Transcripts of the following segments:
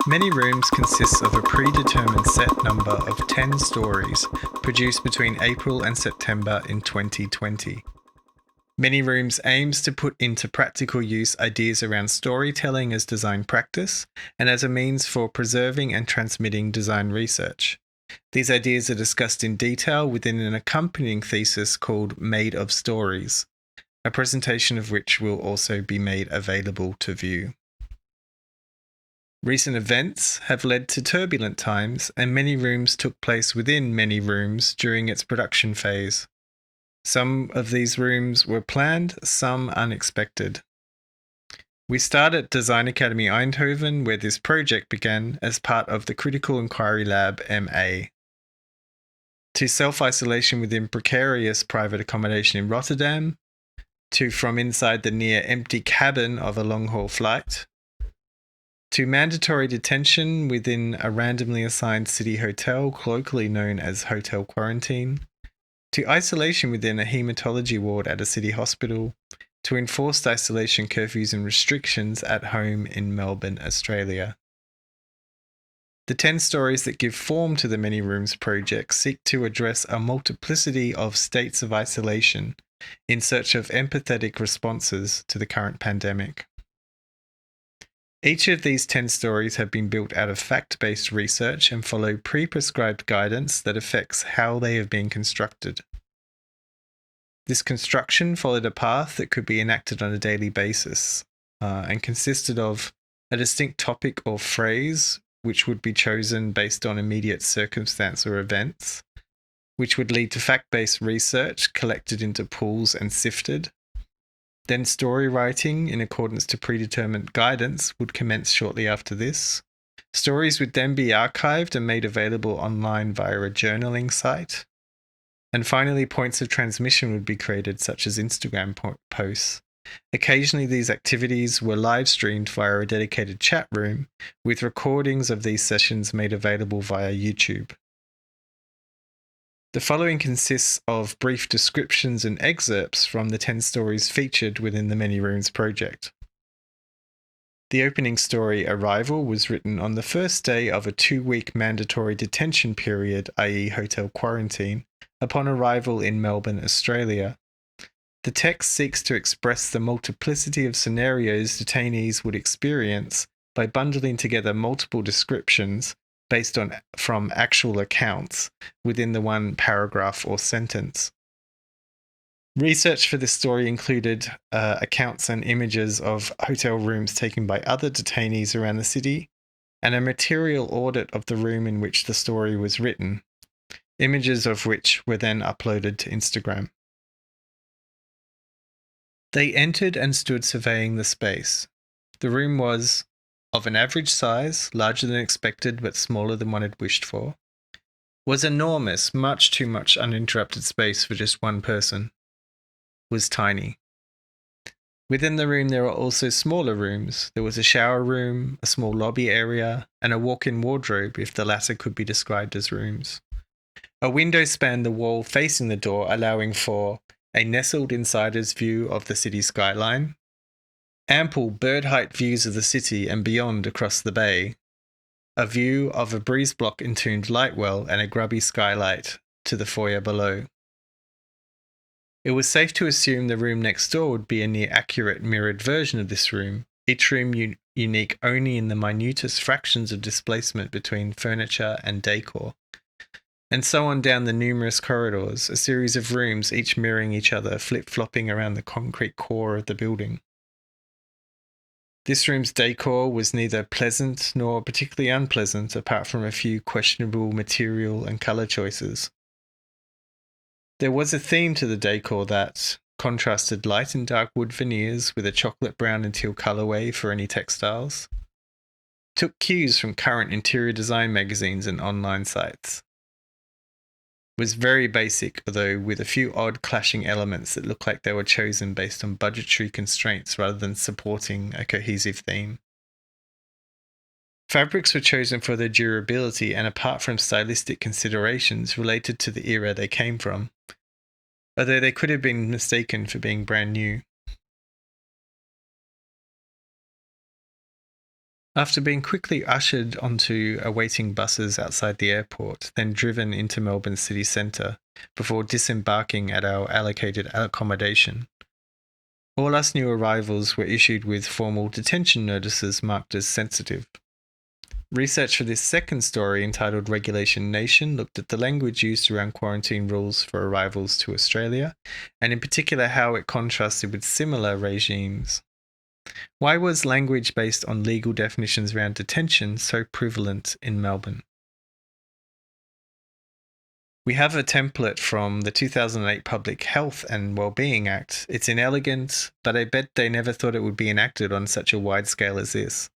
Many Rooms consists of a predetermined set number of 10 stories produced between April and September in 2020. Many Rooms aims to put into practical use ideas around storytelling as design practice and as a means for preserving and transmitting design research. These ideas are discussed in detail within an accompanying thesis called Made of Stories, a presentation of which will also be made available to view. Recent events have led to turbulent times, and Many Rooms took place within Many Rooms during its production phase. Some of these rooms were planned, some unexpected. We start at Design Academy Eindhoven, where this project began as part of the Critical Inquiry Lab MA. To self-isolation within precarious private accommodation in Rotterdam, to from inside the near empty cabin of a long-haul flight, to mandatory detention within a randomly assigned city hotel, colloquially known as hotel quarantine, to isolation within a haematology ward at a city hospital, to enforced isolation curfews and restrictions at home in Melbourne, Australia. The 10 stories that give form to the Many Rooms project seek to address a multiplicity of states of isolation in search of empathetic responses to the current pandemic. Each of these 10 stories have been built out of fact-based research and follow pre-prescribed guidance that affects how they have been constructed. This construction followed a path that could be enacted on a daily basis and consisted of a distinct topic or phrase which would be chosen based on immediate circumstance or events, which would lead to fact-based research collected into pools and sifted. Then story writing in accordance to predetermined guidance would commence shortly after this. Stories would then be archived and made available online via a journaling site. And finally, points of transmission would be created, such as Instagram posts. Occasionally, these activities were live streamed via a dedicated chat room, with recordings of these sessions made available via YouTube. The following consists of brief descriptions and excerpts from the 10 stories featured within the Many Rooms project. The opening story, Arrival, was written on the first day of a 2-week mandatory detention period, i.e. hotel quarantine, upon arrival in Melbourne, Australia. The text seeks to express the multiplicity of scenarios detainees would experience by bundling together multiple descriptions based from actual accounts within the one paragraph or sentence. Research for this story included accounts and images of hotel rooms taken by other detainees around the city, and a material audit of the room in which the story was written, images of which were then uploaded to Instagram. They entered and stood surveying the space. The room was of an average size, larger than expected but smaller than one had wished for, was enormous, much too much uninterrupted space for just one person, was tiny. Within the room there were also smaller rooms. There was a shower room, a small lobby area, and a walk-in wardrobe, if the latter could be described as rooms. A window spanned the wall facing the door, allowing for a nestled insider's view of the city skyline, ample bird-height views of the city and beyond across the bay, a view of a breeze block entombed light well and a grubby skylight to the foyer below. It was safe to assume the room next door would be a near accurate mirrored version of this room, each room unique only in the minutest fractions of displacement between furniture and decor. And so on down the numerous corridors, a series of rooms each mirroring each other, flip-flopping around the concrete core of the building. This room's decor was neither pleasant nor particularly unpleasant, apart from a few questionable material and colour choices. There was a theme to the decor that contrasted light and dark wood veneers with a chocolate brown and teal colourway for any textiles, took cues from current interior design magazines and online sites, was very basic, although with a few odd clashing elements that looked like they were chosen based on budgetary constraints rather than supporting a cohesive theme. Fabrics were chosen for their durability and apart from stylistic considerations related to the era they came from, although they could have been mistaken for being brand new. After being quickly ushered onto awaiting buses outside the airport, then driven into Melbourne city centre before disembarking at our allocated accommodation, all us new arrivals were issued with formal detention notices marked as sensitive. Research for this second story, entitled Regulation Nation, looked at the language used around quarantine rules for arrivals to Australia, and in particular how it contrasted with similar regimes. Why was language based on legal definitions around detention so prevalent in Melbourne? We have a template from the 2008 Public Health and Wellbeing Act. It's inelegant, but I bet they never thought it would be enacted on such a wide scale as this.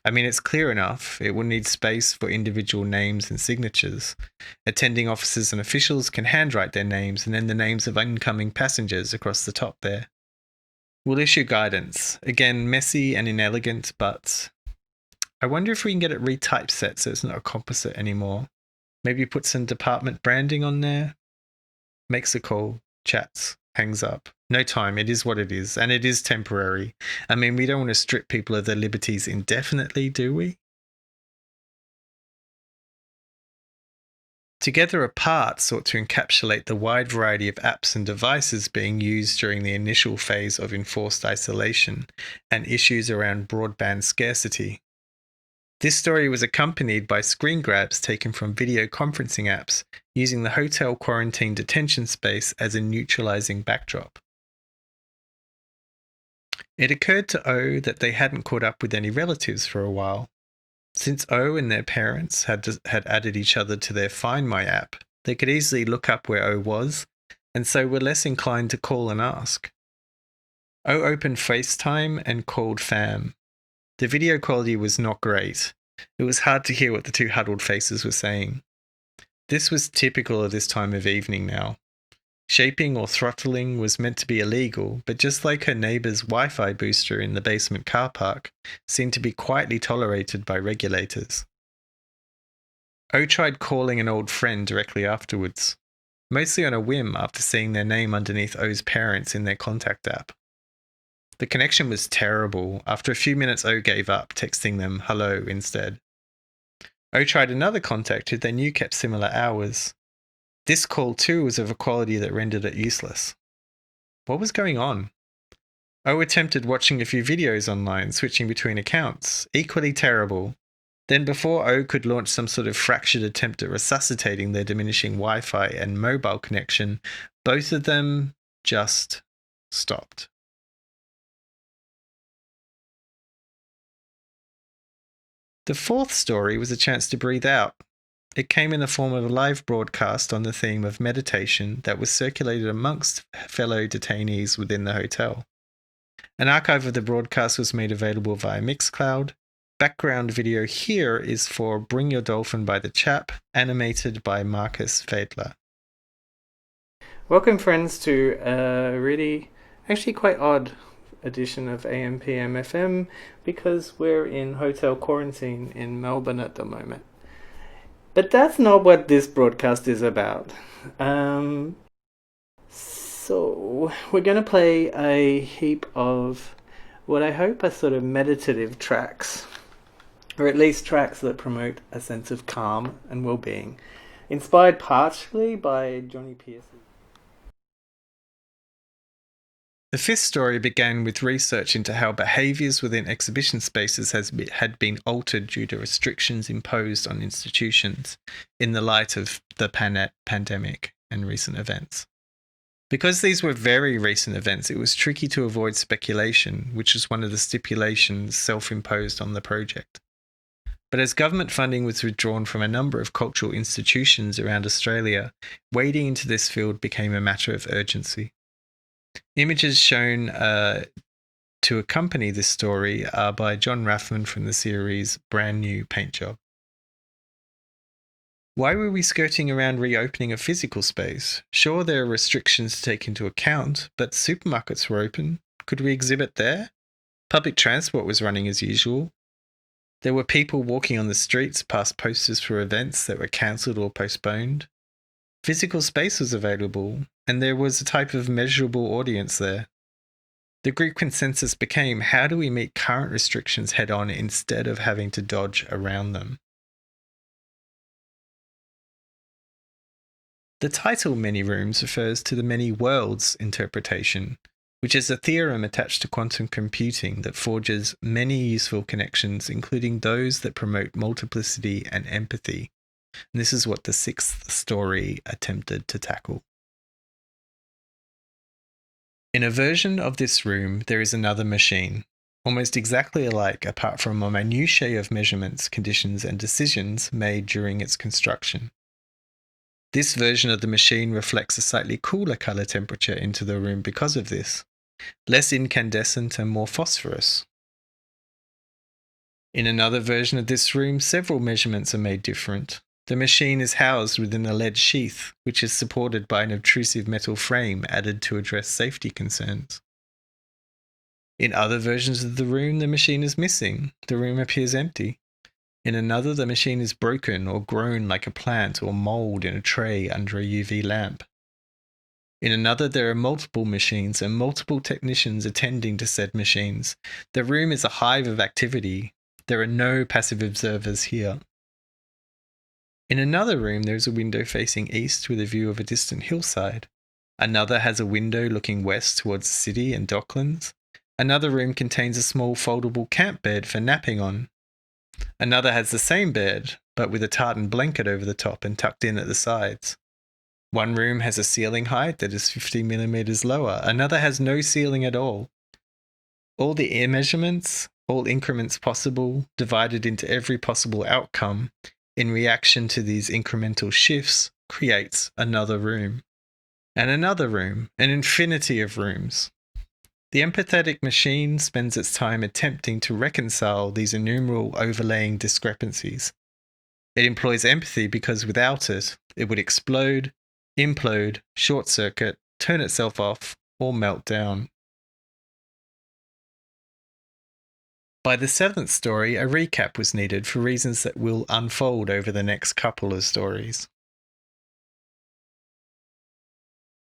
I mean, it's clear enough. It will need space for individual names and signatures. Attending officers and officials can handwrite their names and then the names of incoming passengers across the top there. We'll issue guidance. Again, messy and inelegant, but I wonder if we can get it retypeset so it's not a composite anymore. Maybe put some department branding on there. Makes a call, chats, hangs up. No time, it is what it is, and it is temporary. I mean, we don't want to strip people of their liberties indefinitely, do we? Together Apart sought to encapsulate the wide variety of apps and devices being used during the initial phase of enforced isolation and issues around broadband scarcity. This story was accompanied by screen grabs taken from video conferencing apps using the hotel quarantine detention space as a neutralizing backdrop. It occurred to O that they hadn't caught up with any relatives for a while. Since O and their parents had added each other to their Find My app, they could easily look up where O was, and so were less inclined to call and ask. O opened FaceTime and called fam. The video quality was not great. It was hard to hear what the two huddled faces were saying. This was typical of this time of evening now. Shaping or throttling was meant to be illegal, but just like her neighbour's Wi-Fi booster in the basement car park, seemed to be quietly tolerated by regulators. O tried calling an old friend directly afterwards, mostly on a whim after seeing their name underneath O's parents in their contact app. The connection was terrible. After a few minutes, O gave up, texting them hello instead. O tried another contact who they knew kept similar hours. This call too was of a quality that rendered it useless. What was going on? O attempted watching a few videos online, switching between accounts. Equally terrible. Then before O could launch some sort of fractured attempt at resuscitating their diminishing Wi-Fi and mobile connection, both of them just stopped. The fourth story was a chance to breathe out. It came in the form of a live broadcast on the theme of meditation that was circulated amongst fellow detainees within the hotel. An archive of the broadcast was made available via Mixcloud. Background video here is for Bring Your Dolphin by The Chap, animated by Marcus Fadler. Welcome, friends, to a really, actually quite odd edition of AM/PM FM because we're in hotel quarantine in Melbourne at the moment. But that's not what this broadcast is about. So we're going to play a heap of what I hope are sort of meditative tracks, or at least tracks that promote a sense of calm and well-being, inspired partially by Johnny Pierce. The fifth story began with research into how behaviours within exhibition spaces had been altered due to restrictions imposed on institutions in the light of the pandemic and recent events. Because these were very recent events, it was tricky to avoid speculation, which was one of the stipulations self-imposed on the project. But as government funding was withdrawn from a number of cultural institutions around Australia, wading into this field became a matter of urgency. Images shown to accompany this story are by John Raffman from the series Brand New Paint Job. Why were we skirting around reopening a physical space? Sure, there are restrictions to take into account, but supermarkets were open. Could we exhibit there? Public transport was running as usual. There were people walking on the streets past posters for events that were cancelled or postponed. Physical space was available, and there was a type of measurable audience there. The group consensus became, how do we meet current restrictions head-on instead of having to dodge around them? The title Many Rooms refers to the many worlds interpretation, which is a theorem attached to quantum computing that forges many useful connections, including those that promote multiplicity and empathy. And this is what the sixth story attempted to tackle. In a version of this room, there is another machine, almost exactly alike apart from a minutiae of measurements, conditions, and decisions made during its construction. This version of the machine reflects a slightly cooler color temperature into the room because of this, less incandescent and more phosphorus. In another version of this room, several measurements are made different. The machine is housed within a lead sheath, which is supported by an obtrusive metal frame added to address safety concerns. In other versions of the room, the machine is missing. The room appears empty. In another, the machine is broken or grown like a plant or mold in a tray under a UV lamp. In another, there are multiple machines and multiple technicians attending to said machines. The room is a hive of activity. There are no passive observers here. In another room, there is a window facing east with a view of a distant hillside. Another has a window looking west towards the city and docklands. Another room contains a small foldable camp bed for napping on. Another has the same bed, but with a tartan blanket over the top and tucked in at the sides. One room has a ceiling height that is 50 millimeters lower. Another has no ceiling at all. All the air measurements, all increments possible, divided into every possible outcome, in reaction to these incremental shifts, creates another room. And another room, an infinity of rooms. The empathetic machine spends its time attempting to reconcile these innumerable overlaying discrepancies. It employs empathy because without it, it would explode, implode, short-circuit, turn itself off, or melt down. By the seventh story, a recap was needed for reasons that will unfold over the next couple of stories.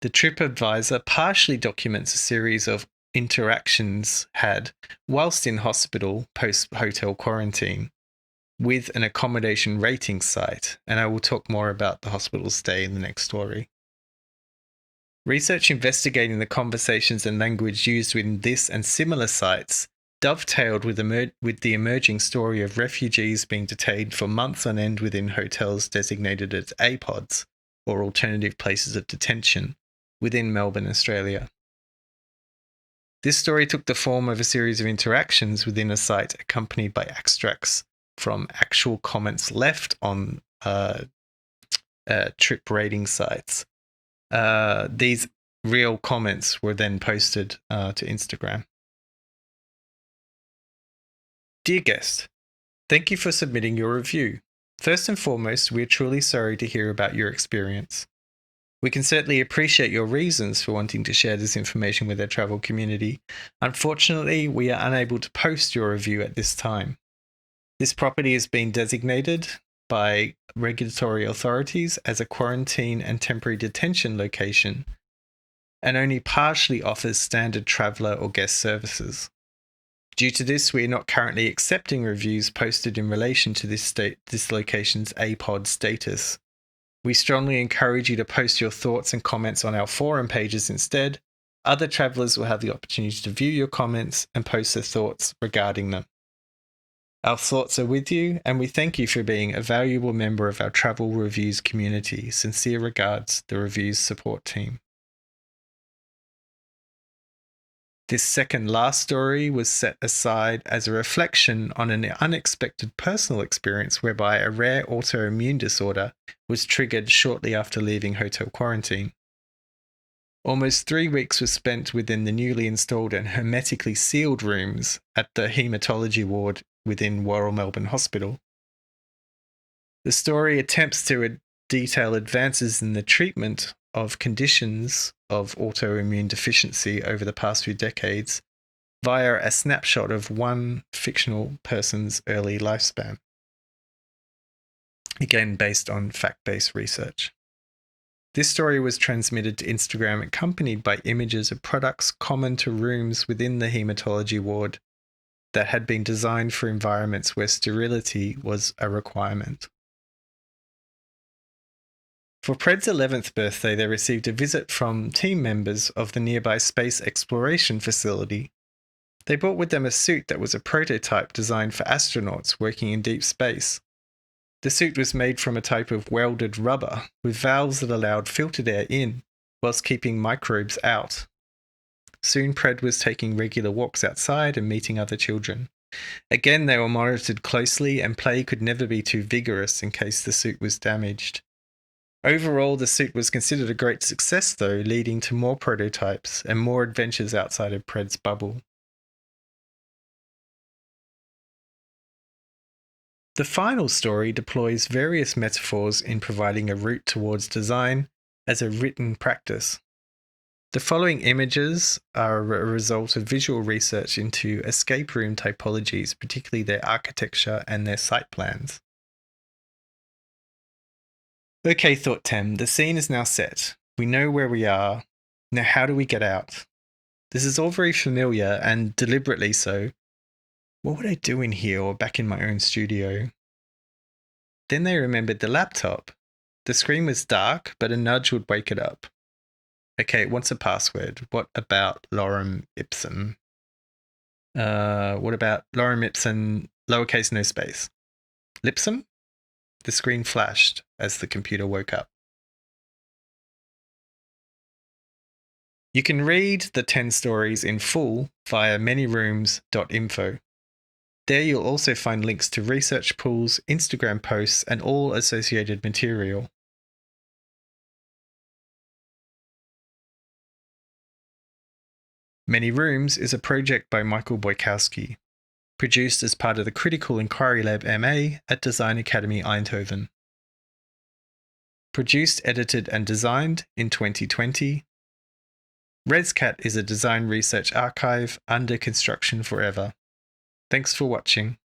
The TripAdvisor partially documents a series of interactions had whilst in hospital post-hotel quarantine with an accommodation rating site, and I will talk more about the hospital stay in the next story. Research investigating the conversations and language used within this and similar sites dovetailed with the emerging story of refugees being detained for months on end within hotels designated as APODs, or alternative places of detention, within Melbourne, Australia. This story took the form of a series of interactions within a site accompanied by extracts from actual comments left on trip rating sites. These real comments were then posted to Instagram. Dear guest, thank you for submitting your review. First and foremost, we are truly sorry to hear about your experience. We can certainly appreciate your reasons for wanting to share this information with our travel community. Unfortunately, we are unable to post your review at this time. This property has been designated by regulatory authorities as a quarantine and temporary detention location and only partially offers standard traveller or guest services. Due to this, we are not currently accepting reviews posted in relation to this location's APOD status. We strongly encourage you to post your thoughts and comments on our forum pages instead. Other travellers will have the opportunity to view your comments and post their thoughts regarding them. Our thoughts are with you, and we thank you for being a valuable member of our travel reviews community. Sincere regards, the reviews support team. This second last story was set aside as a reflection on an unexpected personal experience whereby a rare autoimmune disorder was triggered shortly after leaving hotel quarantine. Almost 3 weeks was spent within the newly installed and hermetically sealed rooms at the haematology ward within Royal Melbourne Hospital. The story attempts to detail advances in the treatment of conditions of autoimmune deficiency over the past few decades via a snapshot of one fictional person's early lifespan. Again, based on fact-based research. This story was transmitted to Instagram accompanied by images of products common to rooms within the haematology ward that had been designed for environments where sterility was a requirement. For Pred's 11th birthday, they received a visit from team members of the nearby space exploration facility. They brought with them a suit that was a prototype designed for astronauts working in deep space. The suit was made from a type of welded rubber with valves that allowed filtered air in, whilst keeping microbes out. Soon Pred was taking regular walks outside and meeting other children. Again, they were monitored closely, and play could never be too vigorous in case the suit was damaged. Overall, the suit was considered a great success though, leading to more prototypes and more adventures outside of Pred's bubble. The final story deploys various metaphors in providing a route towards design as a written practice. The following images are a result of visual research into escape room typologies, particularly their architecture and their site plans. Okay, thought Tem, the scene is now set. We know where we are. Now how do we get out? This is all very familiar and deliberately so. What would I do in here or back in my own studio? Then they remembered the laptop. The screen was dark, but a nudge would wake it up. Okay, it wants a password. What about lorem ipsum? What about lorem ipsum, lowercase no space? Lipsum? The screen flashed as the computer woke up. You can read the 10 stories in full via many-rooms.info. There you'll also find links to research pools, Instagram posts, and all associated material. Many Rooms is a project by Michael Bojkowski, produced as part of the Critical Inquiry Lab MA at Design Academy Eindhoven. Produced, edited, and designed in 2020. ResCat is a design research archive under construction forever. Thanks for watching.